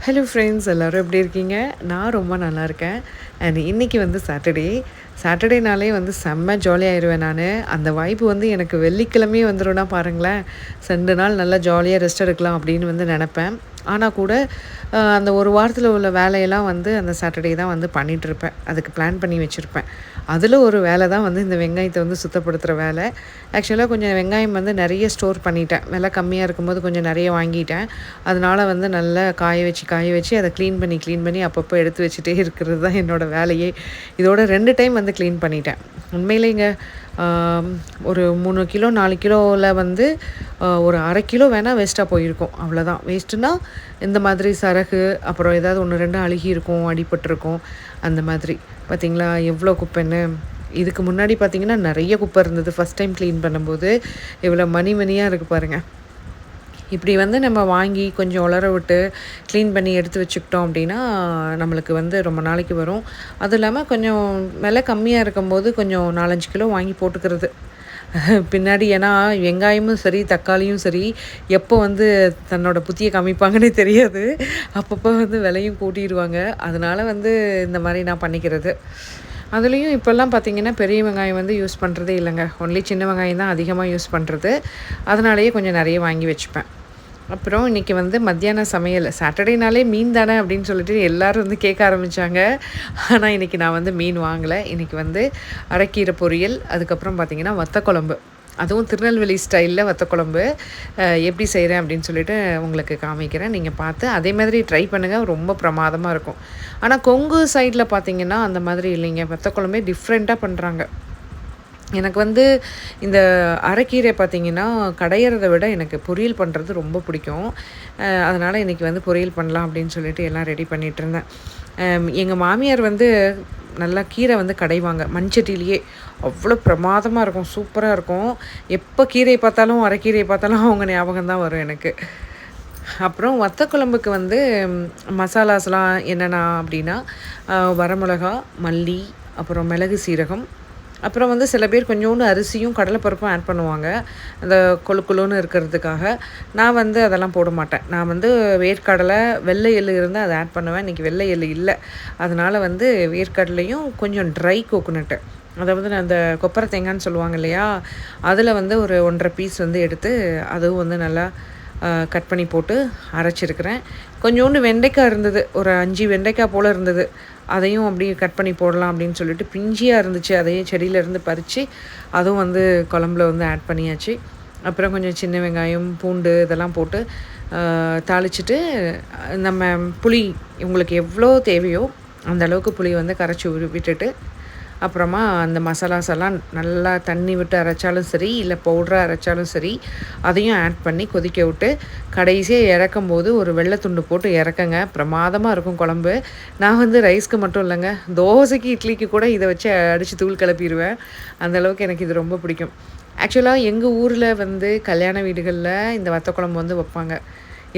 Hello friends, எல்லோரும் எப்படி இருக்கீங்க? நான் ரொம்ப நல்லா இருக்கேன். அண்ட் இன்றைக்கி வந்து சாட்டர்டேனாலே வந்து செம்ம ஜாலியாகிடுவேன் நான். அந்த வாய்ப்பு வந்து எனக்கு வெள்ளிக்கிழமையே வந்துடும்னா பாருங்களேன். 2 நாள் நல்லா ஜாலியாக ரெஸ்ட் எடுக்கலாம் அப்படின்னு வந்து நினப்பேன். ஆனால் கூட அந்த ஒரு வாரத்தில் உள்ள வேலையெல்லாம் வந்து அந்த சாட்டர்டே தான் வந்து பண்ணிகிட்ருப்பேன். அதுக்கு பிளான் பண்ணி வச்சுருப்பேன். அதில் ஒரு வேலை தான் வந்து இந்த வெங்காயத்தை வந்து சுத்தப்படுத்துகிற வேலை. ஆக்சுவலாக கொஞ்சம் வெங்காயம் வந்து நிறைய ஸ்டோர் பண்ணிட்டேன். விலை கம்மியாக இருக்கும்போது கொஞ்சம் நிறைய வாங்கிட்டேன். அதனால் வந்து நல்லா காய வச்சு அதை க்ளீன் பண்ணி அப்பப்போ எடுத்து வச்சுட்டே இருக்கிறது தான் என்னோடய வேலையே. இதோட 2 டைம் வந்து க்ளீன் பண்ணிட்டேன். உண்மையிலேங்க ஒரு 3 கிலோ 4 கிலோவில் வந்து ஒரு 1/2 கிலோ வேணால் வேஸ்ட்டாக போயிருக்கும். அவ்வளோதான். வேஸ்ட்டுன்னா இந்த மாதிரி சரகு, அப்புறம் ஏதாவது 1, 2 அழுகி இருக்கும், அடிபட்டிருக்கும். அந்த மாதிரி பார்த்திங்களா எவ்வளோ குப்பைன்னு. இதுக்கு முன்னாடி பார்த்திங்கன்னா நிறைய குப்பை இருந்தது. ஃபஸ்ட் டைம் க்ளீன் பண்ணும்போது இவ்வளோ மணியாக இருக்குது பாருங்கள். இப்படி வந்து நம்ம வாங்கி கொஞ்சம் உலர விட்டு க்ளீன் பண்ணி எடுத்து வச்சுக்கிட்டோம் அப்படின்னா நம்மளுக்கு வந்து ரொம்ப நாளைக்கு வரும். அதுவும் இல்லாமல் கொஞ்சம் விலை கம்மியாக இருக்கும்போது கொஞ்சம் 4-5 கிலோ வாங்கி போட்டுக்கிறது பின்னாடி. ஏன்னா வெங்காயமும் சரி தக்காளியும் சரி எப்போ வந்து தன்னோட புத்தியை காமிப்பாங்கன்னே தெரியாது. அப்பப்போ வந்து விலையும் கூட்டிடுவாங்க. அதனால் வந்து இந்த மாதிரி நான் பண்ணிக்கிறது. அதுலேயும் இப்போல்லாம் பார்த்திங்கன்னா பெரிய வெங்காயம் வந்து யூஸ் பண்ணுறதே இல்லைங்க. ஒன்லி சின்ன வெங்காயம் தான் அதிகமாக யூஸ் பண்ணுறது. அதனாலேயே கொஞ்சம் நிறைய வாங்கி வச்சுப்பேன். அப்புறம் இன்றைக்கி வந்து மத்தியான சமையல். சாட்டர்டேனாலே மீன் தானே அப்படின்னு சொல்லிட்டு எல்லோரும் வந்து கேட்க ஆரம்பித்தாங்க. ஆனால் இன்றைக்கி நான் வந்து மீன் வாங்கலை. இன்றைக்கி வந்து அரைக்கீரை பொரியல், அதுக்கப்புறம் பார்த்திங்கன்னா வத்தக்குழம்பு. அதுவும் திருநெல்வேலி ஸ்டைலில் வத்தக்குழம்பு எப்படி செய்கிறேன் அப்படின்னு சொல்லிட்டு உங்களுக்கு காமிக்கிறேன். நீங்கள் பார்த்து அதே மாதிரி ட்ரை பண்ணுங்கள். ரொம்ப பிரமாதமாக இருக்கும். ஆனால் கொங்கு சைடில் பார்த்திங்கன்னா அந்த மாதிரி இல்லைங்க. வத்தக்குழம்பே டிஃப்ரெண்ட்டாக பண்ணுறாங்க. எனக்கு வந்து இந்த அரைக்கீரை பார்த்திங்கன்னா கடையிறத விட எனக்கு பொரியல் பண்ணுறது ரொம்ப பிடிக்கும். அதனால் இன்றைக்கி வந்து பொரியல் பண்ணலாம் அப்படின்னு சொல்லிட்டு எல்லாம் ரெடி பண்ணிகிட்ருந்தேன். எங்கள் மாமியார் வந்து நல்லா கீரை வந்து கடைவாங்க மண்சட்டிலேயே. அவ்வளோ பிரமாதமாக இருக்கும், சூப்பராக இருக்கும். எப்போ கீரையை பார்த்தாலும் அரைக்கீரையை பார்த்தாலும் அவங்க ஞாபகம் தான் வரும் எனக்கு. அப்புறம் வத்தக்குழம்புக்கு வந்து மசாலாஸ்லாம் என்னென்னா அப்படின்னா வரமிளகா, மல்லி, அப்புறம் மிளகு, சீரகம், அப்புறம் வந்து சில பேர் கொஞ்சோண்டு அரிசியும் கடலைப்பருப்பும் ஆட் பண்ணுவாங்க அந்த கொழுன்னு இருக்கிறதுக்காக. நான் வந்து அதெல்லாம் போட மாட்டேன். நான் வந்து வேர்க்கடலை, வெள்ளை எள்ளு இருந்தால் அதை ஆட் பண்ணுவேன். இன்றைக்கி வெள்ளை எள்ளு இல்லை. அதனால் வந்து வேர்க்கடலையும் கொஞ்சம் ட்ரை கோகோனட்டு, அதாவது அந்த கொப்பரை தேங்காய்னு சொல்லுவாங்க இல்லையா, அதில் வந்து ஒரு 1.5 பீஸ் வந்து எடுத்து அதுவும் வந்து நல்லா கட் பண்ணி போட்டு அரைச்சிருக்கிறேன். கொஞ்சோண்டு வெண்டைக்காய் இருந்தது, ஒரு 5 வெண்டைக்காய் போல் இருந்தது. அதையும் அப்படியே கட் பண்ணி போடலாம் அப்படின்னு சொல்லிட்டு பிஞ்சியாக இருந்துச்சு. அதையும் செடியிலேருந்து பறித்து அதுவும் வந்து குழம்புல வந்து ஆட் பண்ணியாச்சு. அப்புறம் கொஞ்சம் சின்ன வெங்காயம், பூண்டு இதெல்லாம் போட்டு தாளிச்சிட்டு நம்ம புளி உங்களுக்கு எவ்வளோ தேவையோ அந்த அளவுக்கு புளி வந்து கரைச்சி விட்டுட்டு அப்புறமா அந்த மசாலாஸ் எல்லாம் நல்லா தண்ணி விட்டு அரைச்சாலும் சரி, இல்லை பவுடராக அரைச்சாலும் சரி, அதையும் ஆட் பண்ணி கொதிக்க விட்டு கடைசியாக இறக்கும் போது ஒரு வெள்ளைத்துண்டு போட்டு இறக்கங்க. பிரமாதமாக இருக்கும் குழம்பு. நான் வந்து ரைஸ்க்கு மட்டும் இல்லைங்க, தோசைக்கு இட்லிக்கு கூட இதை வச்சு அடித்து தூள் கிளப்பிடுவேன். அந்தளவுக்கு எனக்கு இது ரொம்ப பிடிக்கும். ஆக்சுவலாக எங்கள் ஊரில் வந்து கல்யாண வீடுகளில் இந்த வத்தக்குழம்பு வந்து வைப்பாங்க.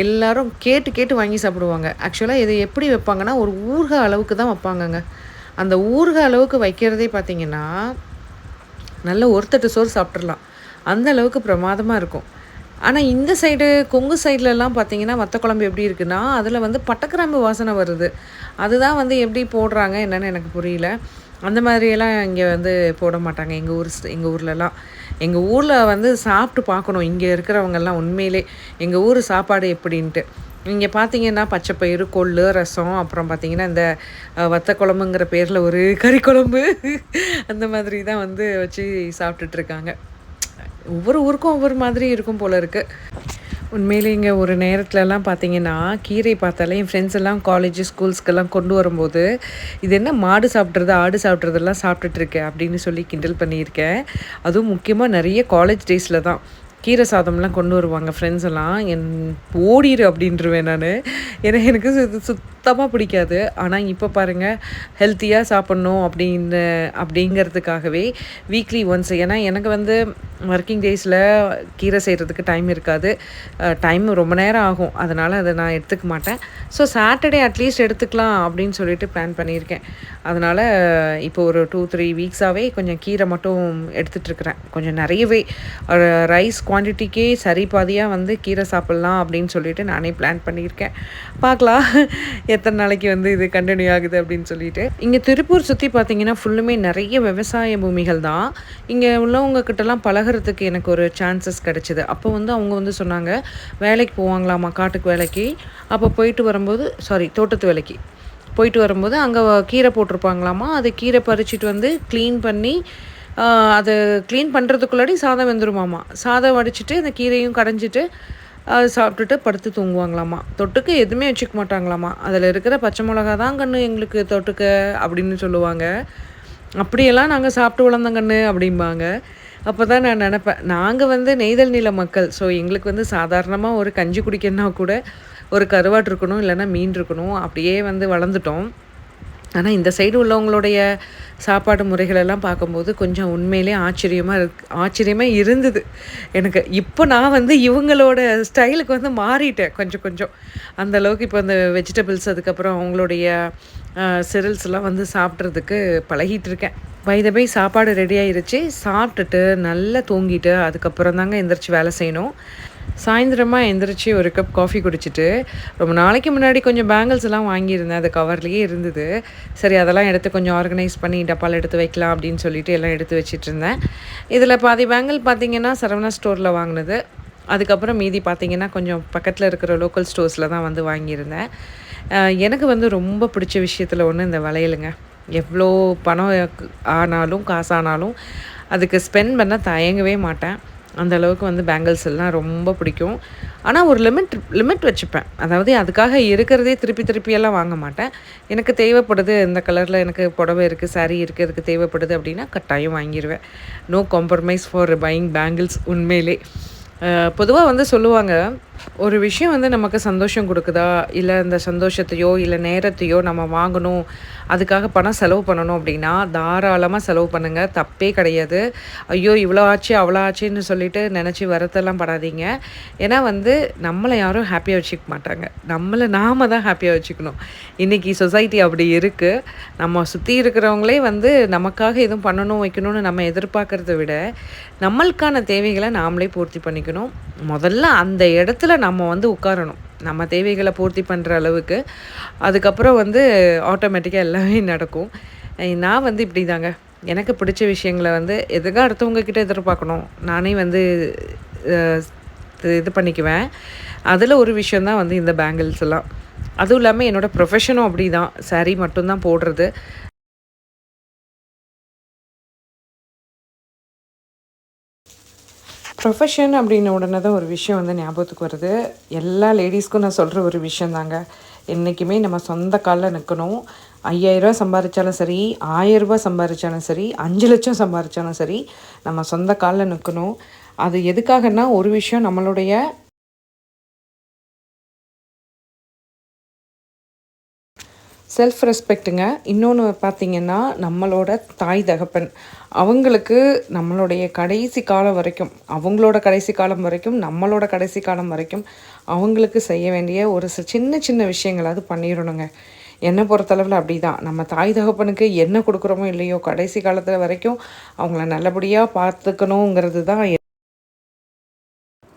எல்லோரும் கேட்டு வாங்கி சாப்பிடுவாங்க. ஆக்சுவலாக இதை எப்படி வைப்பாங்கன்னா ஒரு ஊறுகாய் அளவுக்கு தான் வைப்பாங்கங்க. அந்த ஊறுகாய் அளவுக்கு வைக்கிறதே பார்த்திங்கன்னா நல்ல ஒரு தட்டு சோறு சாப்பிட்றலாம். அந்த அளவுக்கு பிரமாதமாக இருக்கும். ஆனால் இந்த சைடு கொங்கு சைட்லலாம் பார்த்திங்கன்னா வத்தக்குழம்பு எப்படி இருக்குன்னா அதில் வந்து பட்டைக்கிராம்பு வாசனை வருது. அதுதான் வந்து எப்படி போடுறாங்க என்னென்னு எனக்கு புரியல. அந்த மாதிரியெல்லாம் இங்கே வந்து போட மாட்டாங்க எங்கள் ஊர்லலாம். எங்கள் ஊரில் வந்து சாப்பிட்டு பார்க்கணும் இங்கே இருக்கிறவங்கெல்லாம் உண்மையிலே எங்கள் ஊர் சாப்பாடு எப்படின்ட்டு. இங்கே பார்த்தீங்கன்னா பச்சைப்பயிறு, கொள்ளு, ரசம், அப்புறம் பார்த்திங்கன்னா இந்த வத்தக்குழம்புங்கிற பேரில் ஒரு கறி குழம்பு அந்த மாதிரி தான் வந்து வச்சு சாப்பிட்டுட்ருக்காங்க. ஒவ்வொரு ஊருக்கும் ஒவ்வொரு மாதிரி இருக்கும் போல் இருக்குது. உண்மையிலே இங்கே ஒரு நேரத்துலலாம் பார்த்திங்கன்னா கீரை பார்த்தாலே என் ஃப்ரெண்ட்ஸ் எல்லாம் காலேஜ் ஸ்கூல்ஸ்க்கெல்லாம் கொண்டு வரும்போது இது என்ன மாடு சாப்பிட்றது ஆடு சாப்பிட்றதெல்லாம் சாப்பிட்டுட்ருக்கேன் அப்படின்னு சொல்லி கிண்டல் பண்ணியிருக்கேன். அதுவும் முக்கியமாக நிறைய காலேஜ் டேஸில் தான் கீரை சாதம்லாம் கொண்டு வருவாங்க ஃப்ரெண்ட்ஸ் எல்லாம். ஓடிடு அப்படின்ட்டுருவேன் நான். ஏன்னா எனக்கு இது சுத்தமாக பிடிக்காது. ஆனால் இப்போ பாருங்கள் ஹெல்த்தியாக சாப்பிட்ணும் அப்படிங்கிறதுக்காகவே வீக்லி ஒன்ஸ், ஏன்னா எனக்கு வந்து ஒர்க்கிங் டேஸில் கீரை செய்கிறதுக்கு டைம் இருக்காது. டைம் ரொம்ப நேரம் ஆகும். அதனால் அதை நான் எடுத்துக்க மாட்டேன். ஸோ சாட்டர்டே அட்லீஸ்ட் எடுத்துக்கலாம் அப்படின்னு சொல்லிட்டு பிளான் பண்ணியிருக்கேன். அதனால் இப்போ ஒரு 2-3 வீக்ஸாகவே கொஞ்சம் கீரை மட்டும் எடுத்துகிட்ருக்குறேன். கொஞ்சம் நிறையவே ரைஸ் குவான்டிட்டிக்கே சரி பாதியாக வந்து கீரை சாப்பிட்லாம் அப்படின்னு சொல்லிட்டு நானே பிளான் பண்ணியிருக்கேன். பார்க்கலாம் எத்தனை நாளைக்கு வந்து இது கண்டினியூ ஆகுது அப்படின்னு சொல்லிட்டு. இங்கே திருப்பூர் சுற்றி பார்த்தீங்கன்னா ஃபுல்லுமே நிறைய விவசாய பூமிகள் தான். இங்கே உள்ளவங்க கிட்டலாம் பழகுறதுக்கு எனக்கு ஒரு சான்சஸ் கிடச்சிது. அப்போ வந்து அவங்க வந்து சொன்னாங்க, வேலைக்கு போவாங்களாமா காட்டுக்கு வேலைக்கு. அப்போ போயிட்டு வரும்போது தோட்டத்து வேலைக்கு போயிட்டு வரும்போது அங்கே கீரை போட்டிருப்பாங்களாமா. அது கீரை பறிச்சுட்டு வந்து க்ளீன் பண்ணி அதை க்ளீன் பண்ணுறதுக்குள்ளாடி சாதம் வெந்துருமாமா. சாதம் வடிச்சிட்டு அந்த கீரையும் கடைஞ்சிட்டு அது சாப்பிட்டுட்டு படுத்து தூங்குவாங்களாமா. தொட்டுக்க எதுவுமே வச்சுக்க மாட்டாங்களாமா. அதில் இருக்கிற பச்சை மிளகா தான் கண்ணு எங்களுக்கு தொட்டுக்க அப்படின்னு சொல்லுவாங்க. அப்படியெல்லாம் நாங்கள் சாப்பிட்டு வளர்ந்தோம் கண்ணு அப்படிம்பாங்க. அப்போ தான் நான் நினப்பேன், நாங்கள் வந்து நெய்தல் நில மக்கள். ஸோ எங்களுக்கு வந்து சாதாரணமாக ஒரு கஞ்சி குடிக்கணுன்னா கூட ஒரு கருவாடு இருக்கணும், இல்லைன்னா மீன் இருக்கணும். அப்படியே வந்து வளர்ந்துட்டோம். ஆனால் இந்த சைடு உள்ளவங்களுடைய சாப்பாடு முறைகளெல்லாம் பார்க்கும்போது கொஞ்சம் உண்மையிலே ஆச்சரியமாக இருந்தது எனக்கு. இப்போ நான் வந்து இவங்களோட ஸ்டைலுக்கு வந்து மாறிட்டேன் கொஞ்சம் கொஞ்சம். அந்தளவுக்கு இப்போ அந்த வெஜிடபிள்ஸ் அதுக்கப்புறம் அவங்களுடைய செரல்ஸ்லாம் வந்து சாப்பிட்றதுக்கு பழகிட்டு இருக்கேன். பை த பை சாப்பாடு ரெடி ஆயிருச்சு. சாப்பிட்டுட்டு நல்லா தூங்கிட்டு அதுக்கப்புறம் தாங்க எந்திரிச்சு வேலை செய்யணும். சாயந்தரமாக எந்திரிச்சு ஒரு கப் காஃபி குடிச்சிட்டு, ரொம்ப நாளைக்கு முன்னாடி கொஞ்சம் பேங்கிள்ஸ் எல்லாம் வாங்கியிருந்தேன். அது கவர்லேயே இருந்தது. சரி அதெல்லாம் எடுத்து கொஞ்சம் ஆர்கனைஸ் பண்ணி டப்பாவில் எடுத்து வைக்கலாம் அப்படின்னு சொல்லிட்டு எல்லாம் எடுத்து வச்சிட்ருந்தேன். இதில் பாதி பேங்கிள் பார்த்திங்கன்னா சரவணா ஸ்டோரில் வாங்கினது. அதுக்கப்புறம் மீதி பார்த்திங்கன்னா கொஞ்சம் பக்கத்தில் இருக்கிற லோக்கல் ஸ்டோர்ஸில் தான் வந்து வாங்கியிருந்தேன். எனக்கு வந்து ரொம்ப பிடிச்ச விஷயத்தில் ஒன்று இந்த வளையலுங்க. எவ்வளோ பணம் ஆனாலும் காசானாலும் அதுக்கு ஸ்பெண்ட் பண்ண தயங்கவே மாட்டேன். அந்த அளவுக்கு வந்து பேங்கிள்ஸ் எல்லாம் ரொம்ப பிடிக்கும். ஆனால் ஒரு லிமிட் வச்சுப்பேன். அதாவது அதுக்காக இருக்கிறதே திருப்பியெல்லாம் வாங்க மாட்டேன். எனக்கு தேவைப்படுது, இந்த கலரில் எனக்கு புடவை இருக்குது, சாரீ இருக்குது, அதுக்கு தேவைப்படுது அப்படின்னா கட்டாயம் வாங்கிடுவேன். No compromise for buying bangles உண்மையிலே. பொதுவாக வந்து சொல்லுவாங்க, ஒரு விஷயம் வந்து நமக்கு சந்தோஷம் கொடுக்குதா, இல்லை இந்த சந்தோஷத்தையோ இல்லை நேரத்தையோ நம்ம வாங்கணும், அதுக்காக பணம் செலவு பண்ணணும் அப்படின்னா தாராளமாக செலவு பண்ணுங்கள், தப்பே கிடையாது. ஐயோ இவ்வளோ ஆச்சு அவ்வளோ ஆச்சுன்னு சொல்லிட்டு நினச்சி வருத்தெல்லாம் படாதீங்க. ஏன்னா வந்து நம்மளை யாரும் ஹாப்பியாக வச்சுக்க மாட்டாங்க, நாம தான் ஹாப்பியாக வச்சுக்கணும். இன்றைக்கி சொசைட்டி அப்படி இருக்குது. நம்ம சுற்றி இருக்கிறவங்களே வந்து நமக்காக எதுவும் பண்ணணும் வைக்கணும்னு நம்ம எதிர்பார்க்குறத விட நம்மளுக்கான தேவைகளை நாமளே பூர்த்தி பண்ணிக்கணும். முதல்ல அந்த இடத்துல நம்ம வந்து உட்காரணும், நம்ம தேவைகளை பூர்த்தி பண்ணுற அளவுக்கு. அதுக்கப்புறம் வந்து ஆட்டோமேட்டிக்காக எல்லாமே நடக்கும். நான் வந்து இப்படி தாங்க, எனக்கு பிடிச்ச விஷயங்களை வந்து எதுக்காக அடுத்தவங்கக்கிட்ட எதிர்பார்க்கணும், நானே வந்து இது பண்ணிக்குவேன். அதில் ஒரு விஷயந்தான் வந்து இந்த பேங்கிள்ஸ் எல்லாம். அதுவும் இல்லாமல் என்னோடய ப்ரொஃபஷனும் அப்படி தான், சாரீ மட்டும்தான் போடுறது. ப்ரொஃபஷன் அப்படின்ன உடனே தான் ஒரு விஷயம் வந்து ஞாபகத்துக்கு வருது. எல்லா லேடிஸ்க்கும் நான் சொல்கிற ஒரு விஷயந்தாங்க, என்றைக்குமே நம்ம சொந்த காலில் நிற்கணும். 5000 சம்பாதிச்சாலும் சரி, 1000 சம்பாதிச்சாலும் சரி, 5 லட்சம் சம்பாதிச்சாலும் சரி, நம்ம சொந்த காலில் நிற்கணும். அது எதுக்காகன்னா, ஒரு விஷயம் நம்மளுடைய செல்ஃப் ரெஸ்பெக்ட்டுங்க. இன்னொன்று பார்த்திங்கன்னா, நம்மளோட தாய் தகப்பன் அவங்களுக்கு நம்மளுடைய கடைசி காலம் வரைக்கும், அவங்களோட கடைசி காலம் வரைக்கும், நம்மளோட கடைசி காலம் வரைக்கும் அவங்களுக்கு செய்ய வேண்டிய ஒரு சின்ன சின்ன விஷயங்களாவது பண்ணிடணுங்க. என்னை பொறுத்தளவில் அப்படி தான். நம்ம தாய் தகப்பனுக்கு என்ன கொடுக்குறோமோ இல்லையோ, கடைசி காலத்தில் வரைக்கும் அவங்கள நல்லபடியாக பார்த்துக்கணுங்கிறது தான்.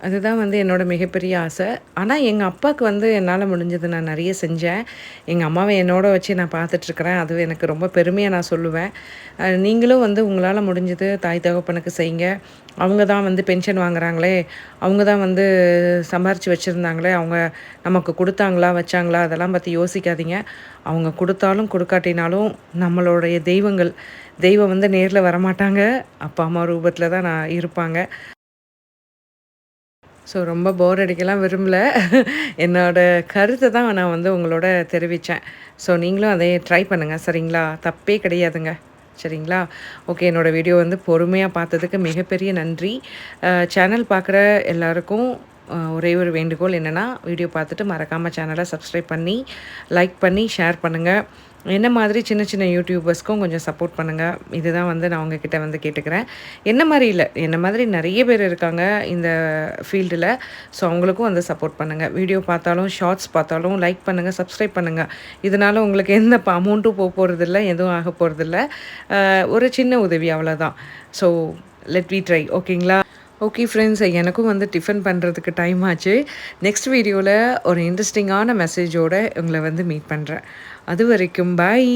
அதுதான் வந்து என்னோடய மிகப்பெரிய ஆசை. ஆனால் எங்கள் அப்பாவுக்கு வந்து என்னால் முடிஞ்சது நான் நிறைய செஞ்சேன். எங்கள் அம்மாவை என்னோட வச்சு நான் பார்த்துட்ருக்குறேன். அது எனக்கு ரொம்ப பெருமையாக நான் சொல்லுவேன். நீங்களும் வந்து உங்களால் முடிஞ்சது தாய் தகப்பனுக்கு செய்யுங்க. அவங்க தான் வந்து பென்ஷன் வாங்குறாங்களே, அவங்க தான் வந்து சம்பாரித்து வச்சுருந்தாங்களே, அவங்க நமக்கு கொடுத்தாங்களா வச்சாங்களா அதெல்லாம் பற்றி யோசிக்காதீங்க. அவங்க கொடுத்தாலும் கொடுக்காட்டினாலும் நம்மளுடைய தெய்வம் வந்து நேரில் வரமாட்டாங்க, அப்பா அம்மா ரூபத்தில் தான் இருப்பாங்க. ஸோ ரொம்ப போர் அடிக்கலாம் விரும்பல. என்னோடய கருத்தை தான் நான் வந்து உங்களோட தெரிவித்தேன். ஸோ நீங்களும் அதை ட்ரை பண்ணுங்கள், சரிங்களா? தப்பே கிடையாதுங்க, சரிங்களா? ஓகே, என்னோடய வீடியோ வந்து பொறுமையாக பார்த்ததுக்கு மிகப்பெரிய நன்றி. சேனல் பார்க்குற எல்லாருக்கும் ஒரே ஒரு வேண்டுகோள் என்னென்னா, வீடியோ பார்த்துட்டு மறக்காமல் சேனலை சப்ஸ்கிரைப் பண்ணி, லைக் பண்ணி, ஷேர் பண்ணுங்கள். என்ன மாதிரி சின்ன சின்ன யூடியூபர்ஸ்க்கும் கொஞ்சம் சப்போர்ட் பண்ணுங்கள். இதுதான் வந்து நான் உங்ககிட்ட வந்து கேட்டுக்கிறேன். என்ன மாதிரி இல்லை, என்ன மாதிரி நிறைய பேர் இருக்காங்க இந்த ஃபீல்டில். ஸோ அவங்களுக்கும் வந்து சப்போர்ட் பண்ணுங்கள். வீடியோ பார்த்தாலும் ஷார்ட்ஸ் பார்த்தாலும் லைக் பண்ணுங்கள், சப்ஸ்கிரைப் பண்ணுங்கள். இதனால் உங்களுக்கு எந்த அமௌண்ட்டும் போகிறதில்ல, எதுவும் ஆக போகிறதில்ல. ஒரு சின்ன உதவி, அவ்வளோதான். ஸோ லெட் வி ட்ரை, ஓகேங்களா? ஓகே ஃப்ரெண்ட்ஸ், எனக்கும் வந்து டிஃபன் பண்ணுறதுக்கு டைம் ஆச்சு. நெக்ஸ்ட் வீடியோவில் ஒரு இன்ட்ரெஸ்டிங்கான மெசேஜோடு உங்களை வந்து மீட் பண்ணுறேன். அது வரைக்கும் பாய்.